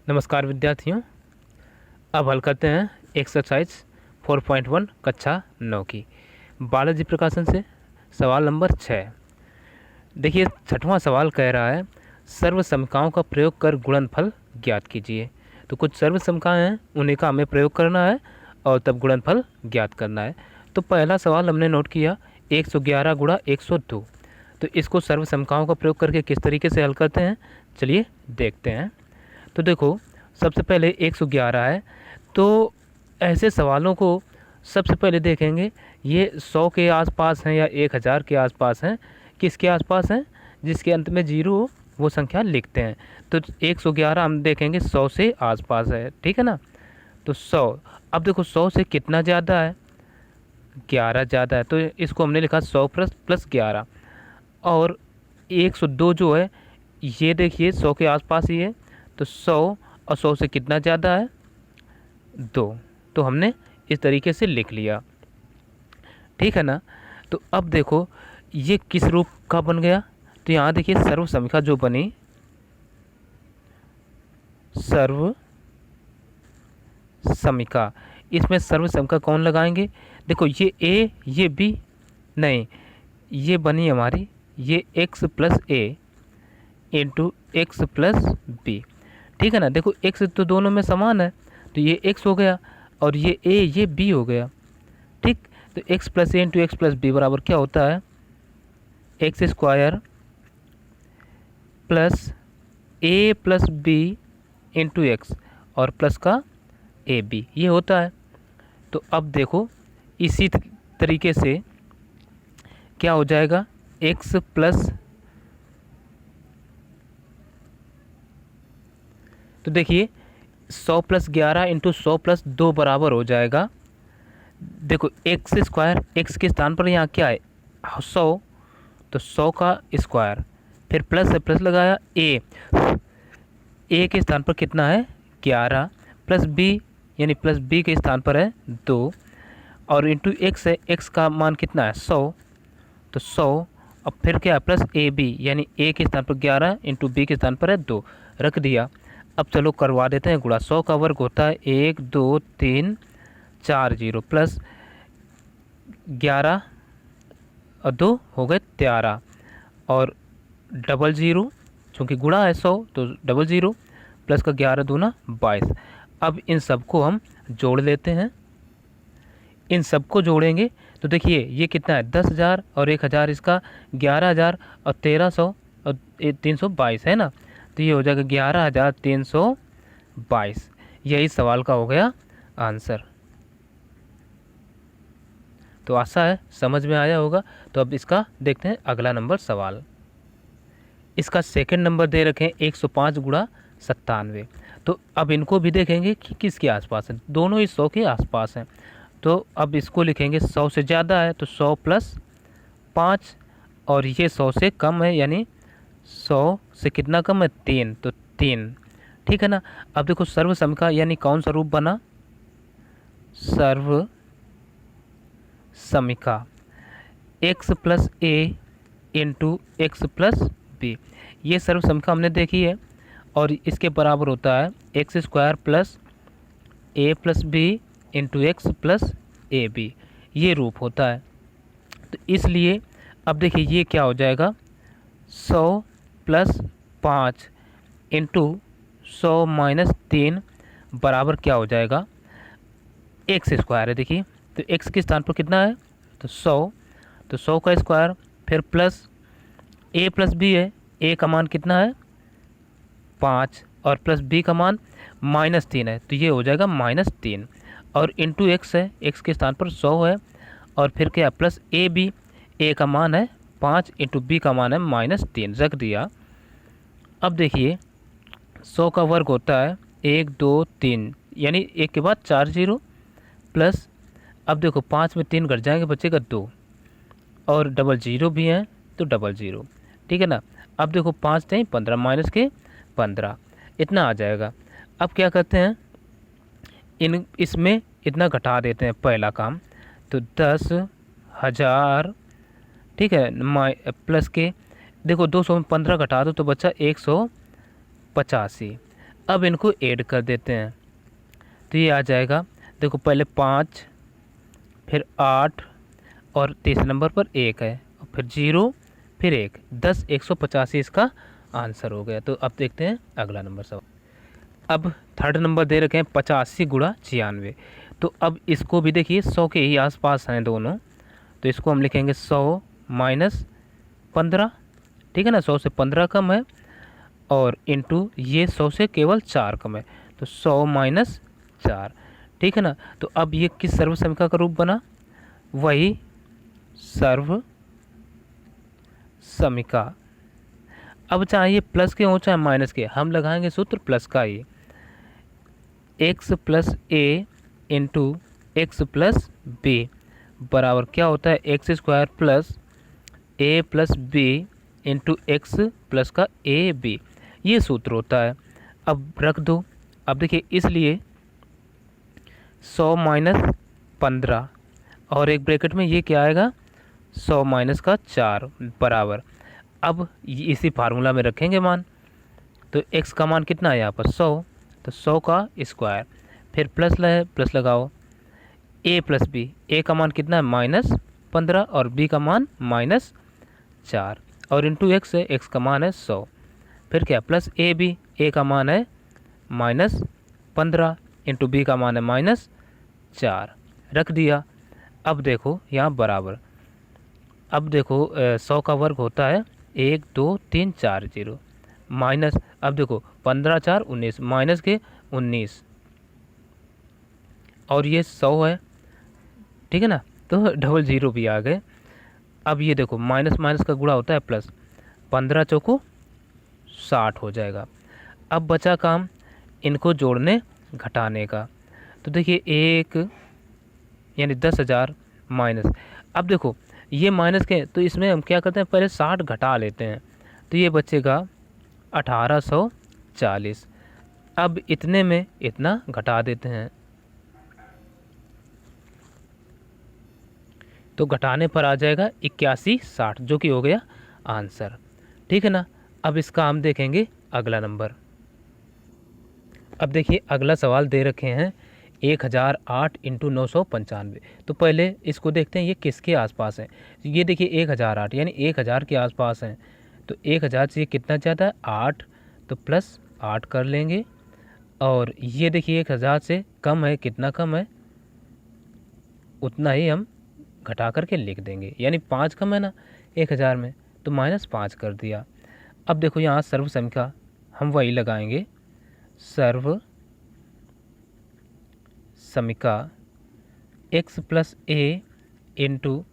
नमस्कार विद्यार्थियों। अब हल करते हैं एक्सरसाइज 4.1 कक्षा 9 की बालाजी प्रकाशन से सवाल नंबर 6। देखिए, छठवां सवाल कह रहा है सर्व समीकरणों का प्रयोग कर गुणनफल ज्ञात कीजिए। तो कुछ सर्व समीकरण हैं, उन्हीं का हमें प्रयोग करना है और तब गुणनफल ज्ञात करना है। तो पहला सवाल हमने नोट किया 111 गुणा 102। तो इसको सर्व समीकरणों का प्रयोग करके किस तरीके से हल करते हैं, चलिए देखते हैं। तो देखो, सबसे पहले 111 है, तो ऐसे सवालों को सबसे पहले देखेंगे ये 100 के आसपास हैं या 1000 के आसपास हैं। किसके आसपास हैं? जिसके अंत में जीरो हो वो संख्या लिखते हैं। तो 111 हम देखेंगे 100 से आसपास है, ठीक है ना। तो 100, अब देखो 100 से कितना ज़्यादा है? 11 ज़्यादा है, तो इसको हमने लिखा 100 प्लस 11। और 102 जो है ये देखिए 100 के आसपास ही है, तो 100 और 100 से कितना ज़्यादा है? 2। तो हमने इस तरीके से लिख लिया, ठीक है ना। तो अब देखो ये किस रूप का बन गया। तो यहाँ देखिए सर्व समीकरण जो बनी, सर्व समीकरण, इसमें सर्व समीकरण कौन लगाएंगे? देखो ये ए ये बी नहीं, ये बनी हमारी ये x plus A into x plus B, ठीक है ना। देखो x तो दोनों में समान है, तो ये x हो गया और ये a ये b हो गया, ठीक। तो x plus A into x plus B बराबर क्या होता है? एक्स स्क्वायर प्लस ए प्लस बी इंटू एक्स और प्लस का ए बी, ये होता है। तो अब देखो इसी तरीके से क्या हो जाएगा, x प्लस, तो देखिए 100 प्लस 11 इंटू 100 प्लस 2 बराबर हो जाएगा। देखो एक्स स्क्वायर, एक्स के स्थान पर यहाँ क्या है? 100, तो 100 का स्क्वायर, फिर प्लस से प्लस लगाया, ए के स्थान पर कितना है? 11, प्लस बी यानी प्लस बी के स्थान पर है 2, और इंटू एक्स है, एक्स का मान कितना है? 100, तो 100 और फिर क्या है? प्लस ए बी यानी ए के स्थान पर 11 इंटू बी के स्थान पर है 2, रख दिया। अब चलो करवा देते हैं गुणा। 100 का वर्ग होता है 1 2 3 4 0 प्लस 11 और 2 हो गए 13, और डबल ज़ीरो, चूँकि गुणा है 100 तो डबल ज़ीरो, प्लस का 11 दूना 22। अब इन सबको हम जोड़ लेते हैं। इन सबको जोड़ेंगे तो देखिए ये कितना है? 10,000 और 1,000, इसका 11,000 और 1,300 और 322 है ना। तो ये हो जाएगा 11,322। यही सवाल का हो गया आंसर। तो आशा है समझ में आया होगा। तो अब इसका देखते हैं अगला नंबर सवाल। इसका सेकंड नंबर दे रखे हैं 105 गुणा 97। तो अब इनको भी देखेंगे कि किसके आसपास है। दोनों ही 100 के आसपास हैं। तो अब इसको लिखेंगे 100 से ज़्यादा है तो 100 प्लस 5, और ये 100 से कम है यानी 100 से कितना कम है? 3, तो 3, ठीक है ना। अब देखो सर्व समीकरण यानी कौन सा रूप बना? सर्व समीकरण x plus A into x plus B, ये सर्व समीकरण हमने देखी है, और इसके बराबर होता है x square plus A plus B into x plus a b, ये रूप होता है। तो इसलिए अब देखिए ये क्या हो जाएगा? 100 प्लस 5 इंटू 100 माइनस 3 बराबर क्या हो जाएगा? एक्स स्क्वायर है। देखिए तो एक्स के स्थान पर कितना है? तो 100, तो 100 का स्क्वायर, फिर प्लस ए प्लस बी है, ए का मान कितना है? 5, और प्लस बी का मान -3 है, तो ये हो जाएगा -3, और इंटू एक्स है, एक्स के स्थान पर 100 है, और फिर क्या? प्लस ए बी, ए का मान है 5 इंटू बी का मान है -3, रख दिया। अब देखिए 100 का वर्ग होता है 1 2 3 यानी 1 के बाद 4 0 प्लस, अब देखो 5 में 3 घट जाएंगे, बचेगा 2, और डबल ज़ीरो भी हैं तो डबल ज़ीरो, ठीक है ना। अब देखो 5 नहीं 15 माइनस के 15, इतना आ जाएगा। अब क्या करते हैं, इसमें इतना घटा देते हैं पहला काम, तो 10,000, ठीक है, प्लस के देखो 200 में 15 घटा दो तो बचा 185। अब इनको ऐड कर देते हैं तो ये आ जाएगा, देखो पहले 5, फिर 8 और तीसरे नंबर पर 1 है, और फिर 0, फिर 1, 10, 185 इसका आंसर हो गया। तो अब देखते हैं अगला नंबर सवाल। अब थर्ड नंबर दे रखे हैं 85 गुणा 96। तो अब इसको भी देखिए 100 के ही आसपास हैं दोनों, तो इसको हम लिखेंगे 100 माइनस 15, ठीक है ना, 100 से 15 कम है, और इंटू ये 100 से केवल 4 कम है, तो 100 माइनस 4, ठीक है ना। तो अब ये किस सर्व समीकरण का रूप बना, वही सर्व समीकरण। अब चाहे ये प्लस के हो चाहे माइनस के, हम लगाएंगे सूत्र प्लस का ही, X plus A into x plus B बराबर क्या होता है, एक्स स्क्वायर प्लस ए plus B into x plus का ए बी, ये सूत्र होता है। अब रख दो। अब देखिए इसलिए 100 माइनस 15 और एक ब्रैकेट में ये क्या आएगा, 100 माइनस का 4 बराबर, अब इसी फार्मूला में रखेंगे मान, तो x का मान कितना है यहाँ पर 100, तो 100 का स्क्वायर, फिर प्लस लगाओ a प्लस बी, a का मान कितना है -15 और b का मान -4 और इंटू x है, x का मान है 100, फिर क्या प्लस ए बी, a का मान है -15 इंटू बी का मान है -4, रख दिया। अब देखो यहाँ बराबर, अब देखो 100 का वर्ग होता है 1 2 3 4 0 माइनस, अब देखो 15 4 19 माइनस के 19 और ये 100 है, ठीक है ना, तो डबल जीरो भी आ गए। अब ये देखो माइनस माइनस का गुणा होता है प्लस, 15 चौको 60 हो जाएगा। अब बचा काम इनको जोड़ने घटाने का, तो देखिए 1 यानी 10,000 माइनस, अब देखो ये माइनस के, तो इसमें हम क्या करते हैं पहले 60 घटा लेते हैं, तो ये बचेगा 1840। अब इतने में इतना घटा देते हैं, तो घटाने पर आ जाएगा 8160 जो कि हो गया आंसर, ठीक है ना। अब इसका हम देखेंगे अगला नंबर। अब देखिए अगला सवाल दे रखे हैं 1008 इंटू 995। तो पहले इसको देखते हैं ये किसके आसपास है। ये देखिए 1008 यानी 1000 के आसपास हैं, तो 1000 से ये कितना ज़्यादा है 8, तो प्लस 8 कर लेंगे, और ये देखिए 1000 से कम है, कितना कम है उतना ही हम घटा करके लिख देंगे, यानी 5 कम है ना 1000 में, तो -5 कर दिया। अब देखो यहाँ सर्व संख्या हम वही लगाएंगे, सर्व समीका x plus A into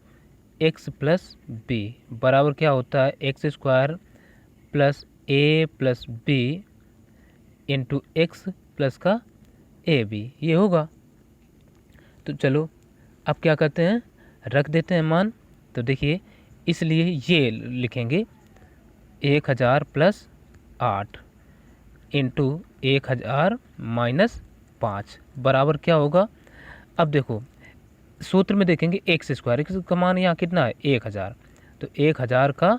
x plus B बराबर क्या होता है एक्स स्क्वायर प्लस ए plus B into x plus का ए बी, ये होगा। तो चलो अब क्या करते हैं, रख देते हैं मान। तो देखिए इसलिए ये लिखेंगे 1000 प्लस 8 इंटू 1000 माइनस 5 बराबर क्या होगा। अब देखो सूत्र में देखेंगे एक्स स्क्वायर, एक्स का मान यहाँ कितना है 1000, तो 1000 का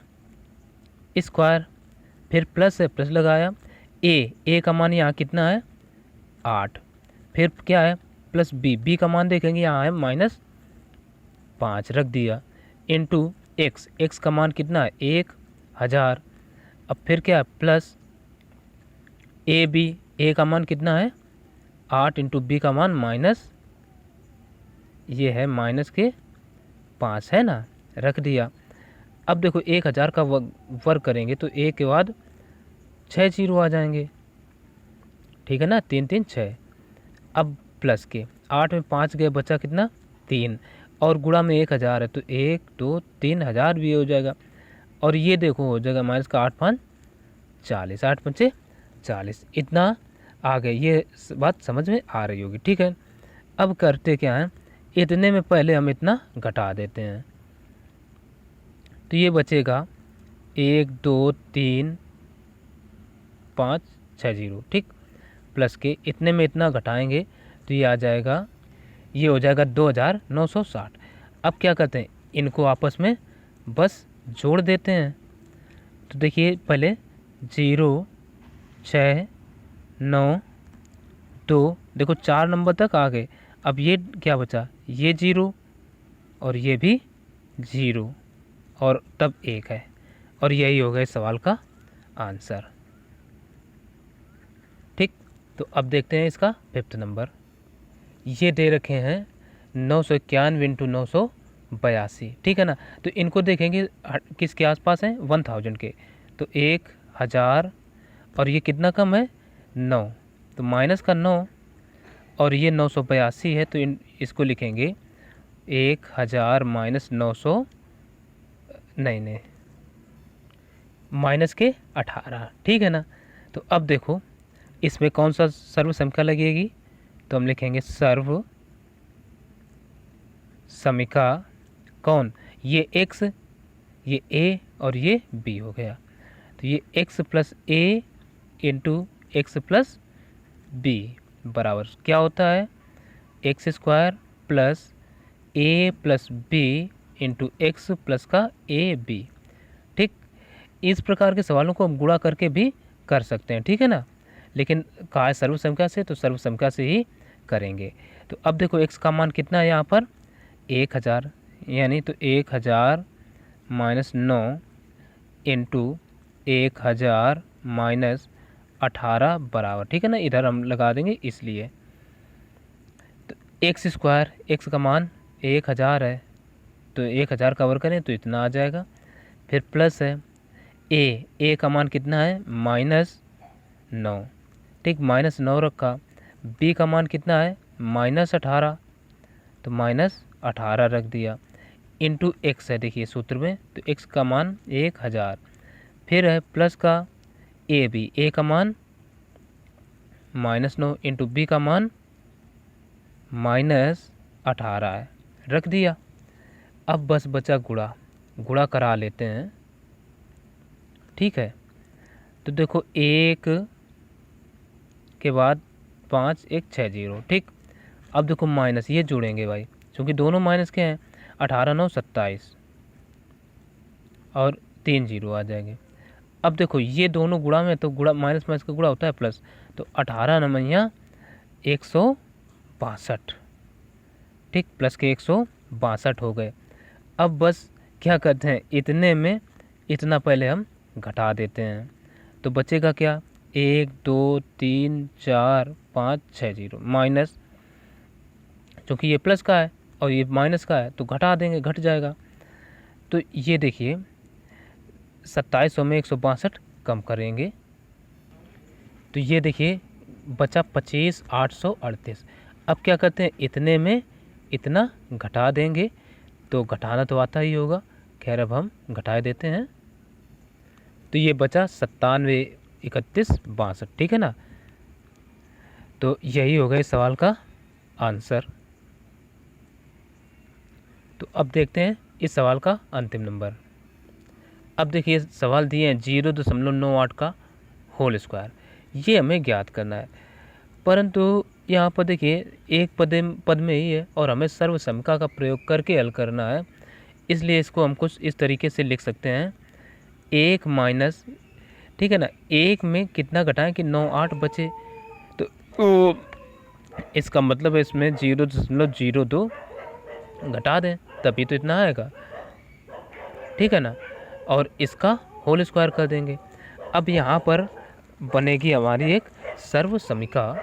स्क्वायर, फिर प्लस है प्लस लगाया, ए का मान यहाँ कितना है 8, फिर क्या है प्लस बी का मान देखेंगे यहाँ है -5 रख दिया, इंटू एक्स का मान कितना है 1000, अब फिर क्या है प्लस ए का मान कितना है 8 इंटू बी का मान माइनस, ये है -5 है ना, रख दिया। अब देखो 1000 का वर्ग करेंगे तो एक के बाद 6 जीरो आ जाएंगे, ठीक है ना, 3 3 6। अब प्लस के 8 में 5 गए बचा कितना 3, और गुणा में 1000 है तो 1 2 3 1000 भी हो जाएगा, और ये देखो हो जाएगा माइनस का 8 5 40, 8 5 40, इतना आ गए। ये बात समझ में आ रही होगी, ठीक है। अब करते क्या है, इतने में पहले हम इतना घटा देते हैं, तो ये बचेगा 1 2 3 5 6 जीरो, ठीक, प्लस के इतने में इतना घटाएंगे तो ये आ जाएगा, ये हो जाएगा 2960। अब क्या करते हैं इनको आपस में बस जोड़ देते हैं, तो देखिए पहले 0 6 9 2, देखो 4 नंबर तक आ गए। अब ये क्या बचा, ये 0 और ये भी 0 और तब 1 है, और यही होगा इस सवाल का आंसर। ठीक, तो अब देखते हैं इसका 5th नंबर। ये दे रखे हैं 991 इंटू 982, ठीक है ना। तो इनको देखेंगे किसके आसपास हैं, 1000 के। तो 1000 और ये कितना कम है, 9, तो माइनस का 9 और ये 982 है, तो इसको लिखेंगे 1000 माइनस 900, नहीं माइनस के 18, ठीक है ना। तो अब देखो इसमें कौन सा सर्व समीका लगेगी, तो हम लिखेंगे सर्व समीका कौन, ये x, ये a और ये b हो गया। तो ये x plus A into x plus B बराबर क्या होता है, एक्स स्क्वायर प्लस ए plus B into x plus का ए बी। ठीक, इस प्रकार के सवालों को हम गुणा करके भी कर सकते हैं, ठीक है ना, लेकिन कहा है सर्व समीका से, तो सर्व समीका से ही करेंगे। तो अब देखो x का मान कितना है यहाँ पर, 1000, यानी तो 1000 माइनस 9 इंटू 1000 माइनस 18 बराबर, ठीक है ना, इधर हम लगा देंगे इसलिए। तो एक्स स्क्वायर, एक्स का मान 1000 है, तो 1000 कवर करें तो इतना आ जाएगा। फिर प्लस है ए का मान कितना है, -9, ठीक, -9 रखा। बी का मान कितना है, -18, तो -18 रख दिया, इंटू एक्स है देखिए सूत्र में, तो एक्स का मान 1000। फिर है प्लस का ए का मान -9 इंटू बी का मान -18 है, रख दिया। अब बस बचा गुणा करा लेते हैं, ठीक है। तो देखो 1 के बाद 5 1 6 0, ठीक। अब देखो माइनस, ये जोड़ेंगे भाई, क्योंकि दोनों माइनस के हैं, 18 9 27 और 3 0 आ जाएंगे। अब देखो ये दोनों गुणा में, तो गुणा माइनस माइनस का गुणा होता है प्लस, तो 18 नमैया 162, ठीक, प्लस के 162 हो गए। अब बस क्या करते हैं, इतने में इतना पहले हम घटा देते हैं, तो बचेगा क्या, 1 2 3 4 5 6 0 माइनस, क्योंकि ये प्लस का है और ये माइनस का है तो घटा देंगे, घट जाएगा। तो ये देखिए 2700 में 162 कम करेंगे, तो ये देखिए बचा 25,838। अब क्या करते हैं, इतने में इतना घटा देंगे, तो घटाना तो आता ही होगा, खैर अब हम घटा देते हैं। तो ये बचा 97 31 62, ठीक है ना। तो यही होगा इस सवाल का आंसर। तो अब देखते हैं इस सवाल का अंतिम नंबर। अब देखिए सवाल दिए हैं 0.98 का होल स्क्वायर, ये हमें ज्ञात करना है, परंतु यहाँ पर देखिए एक पद में ही है और हमें सर्व समीका का प्रयोग करके हल करना है, इसलिए इसको हम कुछ इस तरीके से लिख सकते हैं, 1 माइनस, ठीक है ना, 1 में कितना घटाएं कि 9 8 बचे, तो इसका मतलब है इसमें 0.02 घटा दें, तभी तो इतना आएगा, ठीक है ना, और इसका होल स्क्वायर कर देंगे। अब यहाँ पर बनेगी हमारी एक सर्व समीका,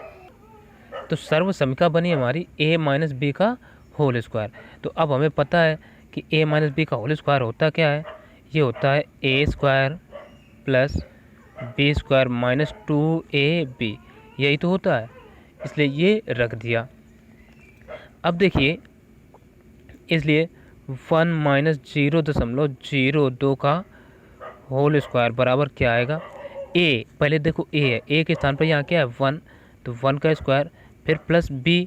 तो सर्व समीका बनी हमारी a माइनस बी का होल स्क्वायर। तो अब हमें पता है कि a माइनस बी का होल स्क्वायर होता क्या है, ये होता है a square plus b square minus 2ab, यही तो होता है, इसलिए ये रख दिया। अब देखिए इसलिए 1 माइनस 0.02 का होल स्क्वायर बराबर क्या आएगा, a, पहले देखो a है, a के स्थान पर यहाँ क्या है 1, तो 1 का स्क्वायर, फिर प्लस b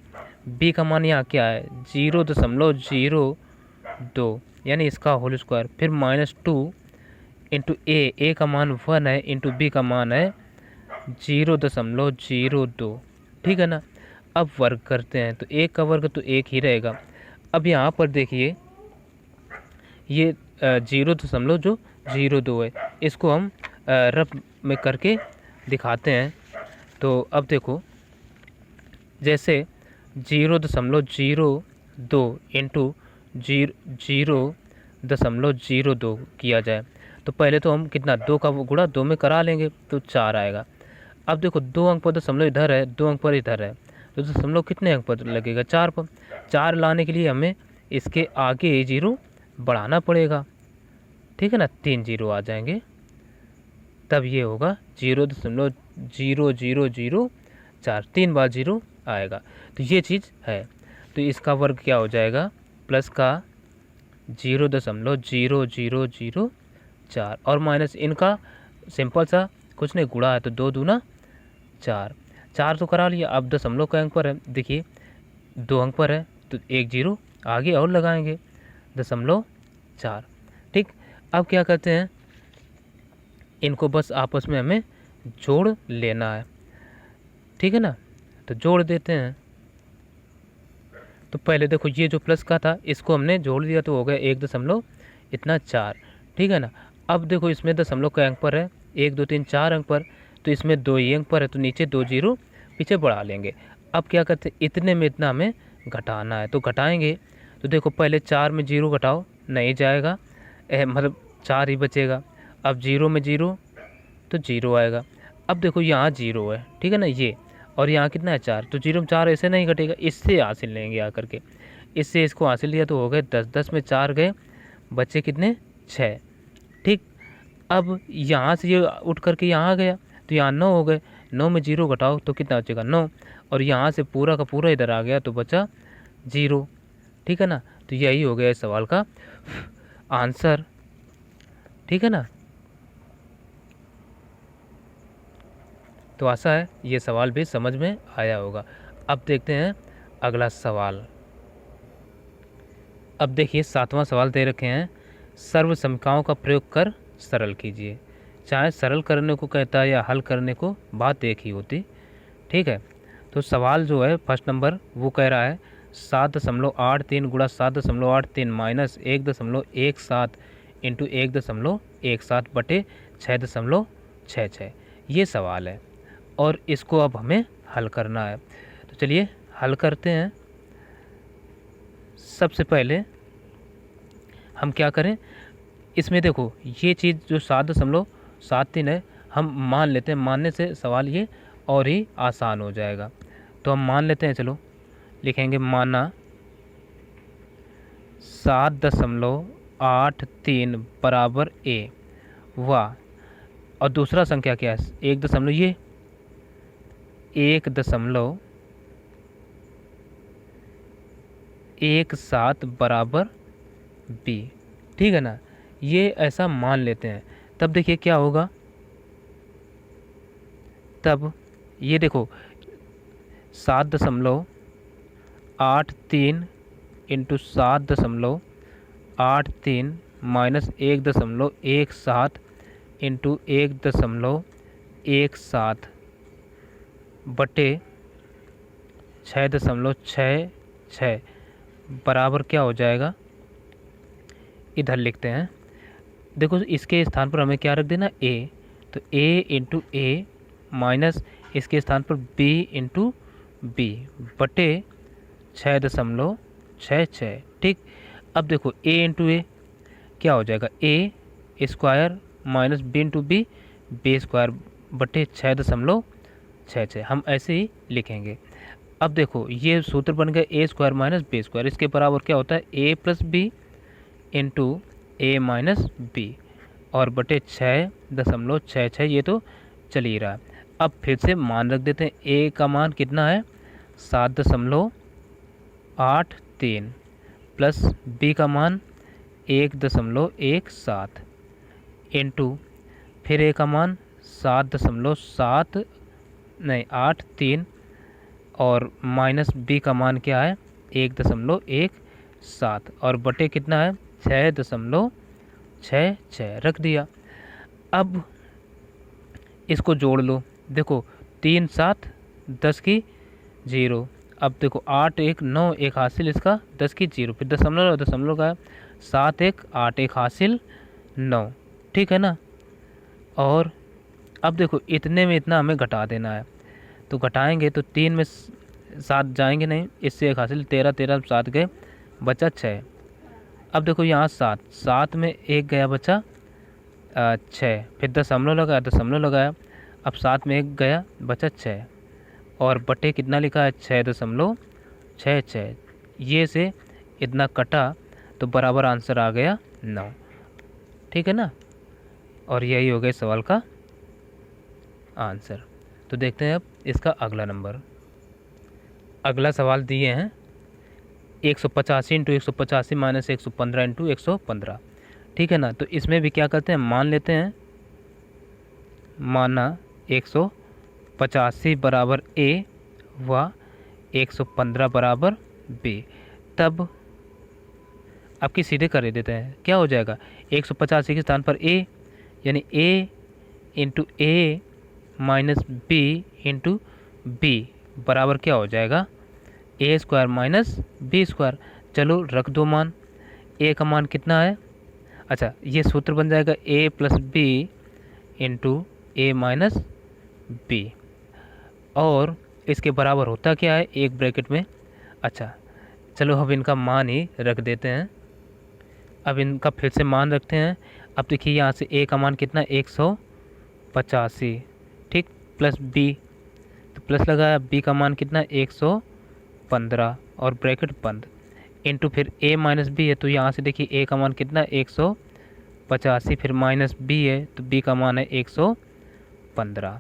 का मान यहाँ क्या है 0.02, यानी इसका होल स्क्वायर, फिर -2 इंटू a का मान 1 है, इंटू b का मान है 0.02, ठीक है ना। अब वर्ग करते हैं, तो 1 का वर्ग तो 1 ही रहेगा। अब यहाँ पर देखिए ये 0.02 है, इसको हम रफ में करके दिखाते हैं। तो अब देखो जैसे 0.02 इंटू 0.02 किया जाए तो पहले तो हम कितना 2 का गुणा 2 में करा लेंगे तो 4 आएगा। अब देखो 2 अंक पर दशमलव इधर है, 2 अंक पर इधर है, तो दशमलव कितने अंक पर लगेगा 4 पर। 4 लाने के लिए हमें इसके आगे 0 बढ़ाना पड़ेगा, ठीक है ना, 3 0 आ जाएंगे, तब ये होगा 0.0004, 3 बार 0 आएगा। तो ये चीज़ है, तो इसका वर्ग क्या हो जाएगा, प्लस का 0.0004 और माइनस इनका सिंपल सा कुछ नहीं, गुणा है तो 2 दूना 4, 4 तो करा लिया। अब दशमलव के अंक पर है, देखिए 2 अंक पर है तो 1 0 आगे और लगाएंगे 0.4, ठीक। अब क्या करते हैं, इनको बस आपस में हमें जोड़ लेना है, ठीक है ना, तो जोड़ देते हैं। तो पहले देखो ये जो प्लस का था इसको हमने जोड़ दिया तो हो गया 1.4, ठीक है ना। अब देखो इसमें दशमलव का अंक पर है 1 2 3 4 अंक पर, तो इसमें 2 ही अंक पर है तो नीचे 2 0 पीछे बढ़ा लेंगे। अब क्या करते हैं, इतने में इतना हमें घटाना है तो घटाएंगे। तो देखो पहले 4 में 0 घटाओ, नहीं जाएगा, मतलब 4 ही बचेगा। अब 0 में 0 तो 0 आएगा। अब देखो यहाँ 0 है, ठीक है ना, ये और यहाँ कितना है 4, तो 0 में 4 ऐसे नहीं घटेगा, इससे हासिल लेंगे आकर के, इससे इसको हासिल लिया तो हो गए 10, 10 में 4 गए, बच्चे कितने 6, ठीक। अब यहाँ से ये उठ करके यहाँ आ गया तो यहाँ 9 हो गए, 9 में 0 घटाओ तो कितना बचेगा 9, और यहाँ से पूरा का पूरा इधर आ गया तो बचा 0, ठीक है ना। तो यही हो गया इस सवाल का आंसर, ठीक है ना। तो आशा है ये सवाल भी समझ में आया होगा। अब देखते हैं अगला सवाल। अब देखिए 7वां सवाल दे रखे हैं, सर्व समीकरणों का प्रयोग कर सरल कीजिए। चाहे सरल करने को कहता है या हल करने को, बात एक ही होती, ठीक है। तो सवाल जो है फर्स्ट नंबर वो कह रहा है 7.83 गुणा 7.83 माइनस 1.17 इंटू 1.17 बटे 6.66, ये सवाल है और इसको अब हमें हल करना है। तो चलिए हल करते हैं। सबसे पहले हम क्या करें, इसमें देखो ये चीज़ जो 7.73 है हम मान लेते हैं, मानने से सवाल ये और ही आसान हो जाएगा। तो हम मान लेते हैं, चलो लिखेंगे माना 7.83 बराबर ए, वाह। और दूसरा संख्या क्या है 1.17 बराबर बी, ठीक है ना, ये ऐसा मान लेते हैं। तब देखिए क्या होगा, तब ये देखो 7.83 इंटू 7.83 माइनस 1.17 इंटू 1.17 बटे 6.66 बराबर क्या हो जाएगा, इधर लिखते हैं। देखो इसके स्थान पर हमें क्या रख देना a, तो a इंटू ए माइनस इसके स्थान पर b इंटू बी बटे 6.66, ठीक। अब देखो a इंटू ए क्या हो जाएगा, a square minus b into b square बटे 6.66, हम ऐसे ही लिखेंगे। अब देखो ये सूत्र बन गया a square minus b square, इसके बराबर क्या होता है a plus B into a minus b और बटे 6.66, ये तो चल ही रहा है। अब फिर से मान रख देते हैं, a का मान कितना है 7.83 प्लस b का मान 1.17 इंटू फिर a का मान 7.83 और माइनस b का मान क्या है 1.17 और बटे कितना है 6.66 रख दिया। अब इसको जोड़ लो, देखो 3 7 10 की 0, अब देखो 8 1 9 एक हासिल इसका 10 की 0, फिर दशमलव का 7 1 8 एक हासिल 9, ठीक है ना। और अब देखो इतने में इतना हमें घटा देना है, तो घटाएंगे तो 3 में 7 जाएंगे नहीं, इससे 1 हासिल, 13 13 7 गए, बचा 6। अब देखो यहाँ 7 में 1 गया, बचा 6, फिर दशमलव लगाया, अब 7 में 1 गया, बचा 6, और बटे कितना लिखा है 6.66, ये से इतना कटा तो बराबर आंसर आ गया 9। ठीक है ना, और यही हो गया सवाल का आंसर। तो देखते हैं अब इसका अगला नंबर। अगला सवाल दिए हैं 185 इंटू 185 माइनस 115 इंटू 115। ठीक है ना, तो इसमें भी क्या करते हैं, मान लेते हैं, माना 185 बराबर ए व 115 बराबर बी। तब आपकी सीधे कर देते हैं, क्या हो जाएगा 185 के स्थान पर ए, यानी ए into a minus B into B बराबर क्या हो जाएगा ए स्क्वायर माइनस बी स्क्वायर। चलो रख दो मान, ए का मान कितना है, अच्छा ये सूत्र बन जाएगा ए plus B into a minus b, और इसके बराबर होता क्या है एक ब्रैकेट में। अच्छा चलो अब इनका मान ही रख देते हैं, अब इनका फिर से मान रखते हैं। अब देखिए यहाँ से ए का मान कितना 185, ठीक, प्लस बी, तो प्लस लगाया, बी का मान कितना 115 और ब्रैकेट बंद, इंटू फिर ए माइनस बी है, तो यहाँ से देखिए ए का मान कितना 185, फिर माइनस बी है तो बी का मान है 115।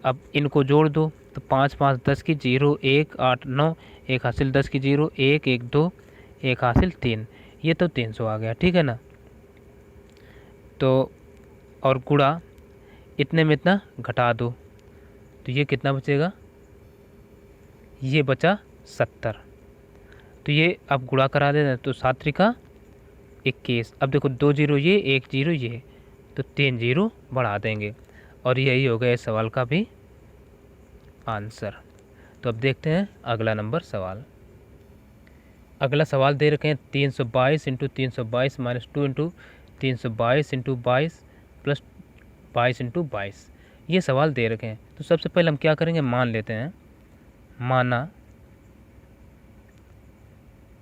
अब इनको जोड़ दो तो 5 5 10 की 0 1 8 9, 1 हासिल 10 की 0 1 1 2, 1 हासिल 3, ये तो 300 आ गया। ठीक है ना, तो और गुणा इतने में इतना घटा दो तो ये कितना बचेगा, ये बचा 70। तो ये अब गुणा करा देना, तो 7 त्रिका 21। अब देखो 2 0 ये 1 0 ये, तो 3 0 बढ़ा देंगे, और यही हो गया इस सवाल का भी आंसर। तो अब देखते हैं अगला नंबर सवाल। अगला सवाल दे रखे हैं 322 into 322 minus 2 into 322 into 22 plus 22 into 22, ये सवाल दे रखे हैं। तो सबसे पहले हम क्या करेंगे, मान लेते हैं, माना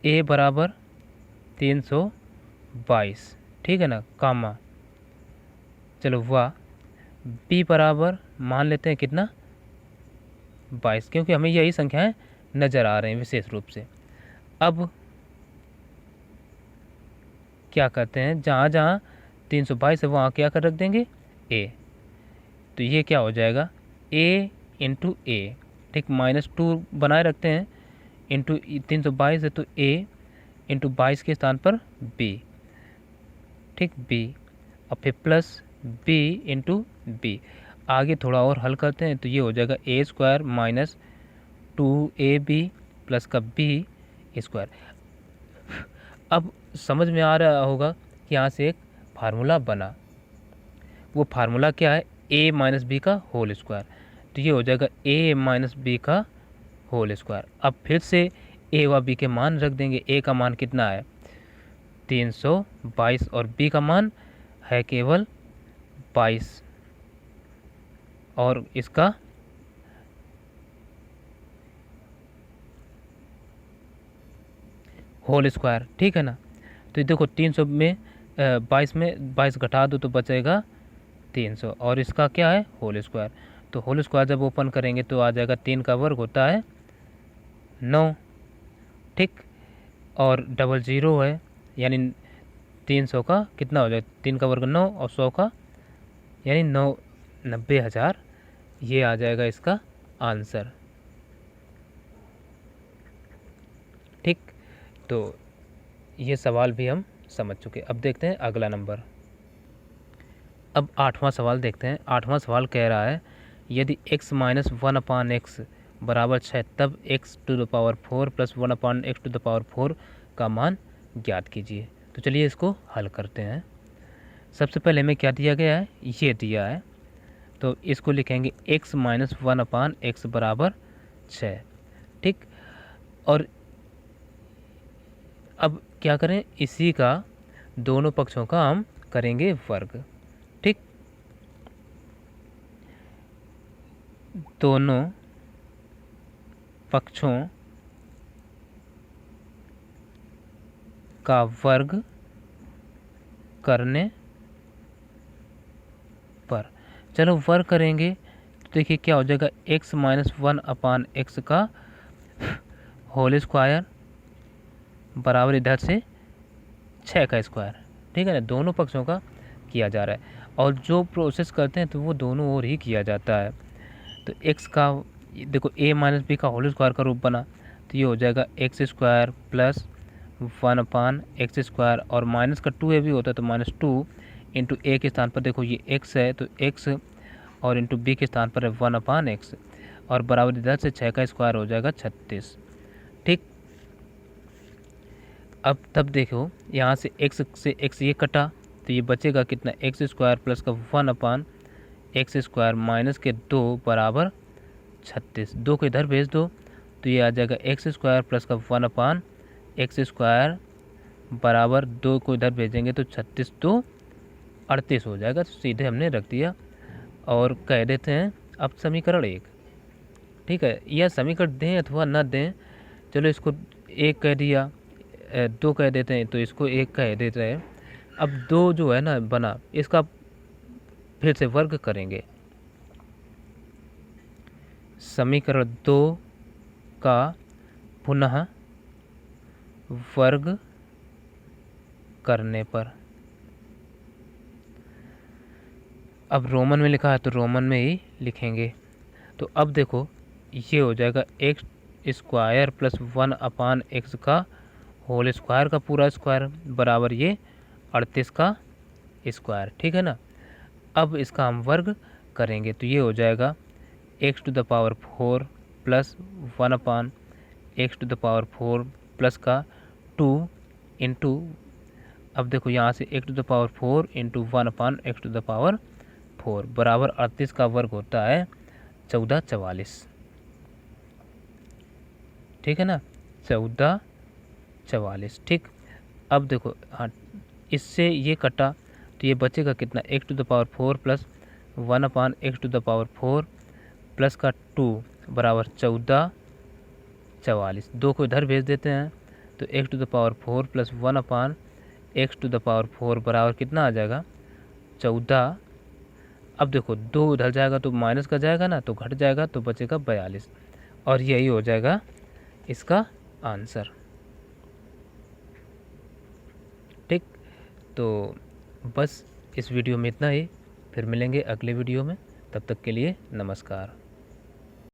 ए बराबर 322, ठीक है ना, कामा, चलो वाह, बी बराबर मान लेते हैं कितना 22, क्योंकि हमें यही संख्याएं नज़र आ रहे हैं विशेष रूप से। अब क्या करते हैं, जहाँ जहाँ 322 है वहाँ क्या कर रख देंगे ए, तो ये क्या हो जाएगा ए इंटू ए, ठीक, -2 बनाए रखते हैं, इंटू 322 है तो ए इंटू 22 के स्थान पर बी, ठीक, बी, और फिर प्लस बी इंटू बी। आगे थोड़ा और हल करते हैं तो ये हो जाएगा ए स्क्वायर माइनस 2ab प्लस का बी स्क्वायर। अब समझ में आ रहा होगा कि यहाँ से एक फार्मूला बना, वो फार्मूला क्या है a माइनस बी का होल स्क्वायर, तो ये हो जाएगा a माइनस बी का होल स्क्वायर। अब फिर से a व b के मान रख देंगे, a का मान कितना है 322 और b का मान है केवल 22, और इसका होल स्क्वायर, ठीक है ना। तो देखो 300 में 22 में 22 घटा दो तो बचेगा 300, और इसका क्या है होल स्क्वायर, तो होल स्क्वायर जब ओपन करेंगे तो आ जाएगा 3 का वर्ग होता है 9, ठीक, और डबल ज़ीरो है, यानी 300 का कितना हो जाएगा 3 का वर्ग 9 और 100 का यानी 90,000, ये आ जाएगा इसका आंसर। ठीक, तो ये सवाल भी हम समझ चुके। अब देखते हैं अगला नंबर। अब 8वां सवाल देखते हैं। 8वां सवाल कह रहा है यदि x माइनस 1/x बराबर 6 तब x to the power 4 plus 1/x to the power 4 का मान ज्ञात कीजिए। तो चलिए इसको हल करते हैं। सबसे पहले हमें क्या दिया गया है, ये दिया है, तो इसको लिखेंगे x माइनस 1/x बराबर 6, ठीक, और अब क्या करें, इसी का दोनों पक्षों का हम करेंगे वर्ग, ठीक, दोनों पक्षों का वर्ग करने पर। चलो वर्ग करेंगे तो देखिए क्या हो जाएगा, x माइनस 1/x का होल स्क्वायर बराबर इधर से 6 का स्क्वायर। ठीक है ना, दोनों पक्षों का किया जा रहा है और जो प्रोसेस करते हैं तो वो दोनों ओर ही किया जाता है। तो x का देखो a माइनस बी का होल स्क्वायर का रूप बना तो ये हो जाएगा x square plus 1/x square, और माइनस का 2a भी होता है तो -2 इंटू ए के स्थान पर देखो ये x है तो x, और इंटू बी के स्थान पर है 1/x, और बराबर इधर से 6 का स्क्वायर हो जाएगा 36। ठीक, अब तब देखो यहाँ से x ये कटा तो ये बचेगा कितना, एक्स स्क्वायर प्लस का 1/x स्क्वायर माइनस के 2 बराबर 36। 2 को इधर भेज दो तो ये आ जाएगा एक्स स्क्वायर प्लस का 1/x स्क्वायर बराबर 2 को इधर भेजेंगे तो 36 2 38 हो जाएगा। तो सीधे हमने रख दिया और कह देते हैं अब समीकरण 1। ठीक है, यह समीकरण दें अथवा न दें, चलो इसको 1 कह दिया, 2 कह देते हैं तो इसको 1 कह देते हैं। अब 2 जो है ना बना, इसका फिर से वर्ग करेंगे। समीकरण 2 का पुनः वर्ग करने पर, अब रोमन में लिखा है तो रोमन में ही लिखेंगे। तो अब देखो ये हो जाएगा एक्स स्क्वायर प्लस 1/x का होल स्क्वायर का पूरा स्क्वायर बराबर ये 38 का स्क्वायर। ठीक है ना, अब इसका हम वर्ग करेंगे तो ये हो जाएगा x⁴ प्लस 1/x⁴ प्लस का 2 इंटू, अब देखो यहाँ से x⁴ इंटू 1/x⁴ बराबर 38 का वर्ग होता है 1444। ठीक है ना, 1444। ठीक, अब देखो हाँ इससे ये कटा तो ये बचेगा कितना, x⁴ प्लस 1/x⁴ प्लस का 2 बराबर 1444। 2 को इधर भेज देते हैं तो x⁴ प्लस 1/x⁴ बराबर कितना आ जाएगा 14। अब देखो 2 उधर जाएगा तो माइनस का जाएगा ना तो घट जाएगा तो बचेगा 42, और यही हो जाएगा इसका आंसर। ठीक, तो बस इस वीडियो में इतना ही, फिर मिलेंगे अगले वीडियो में, तब तक के लिए नमस्कार।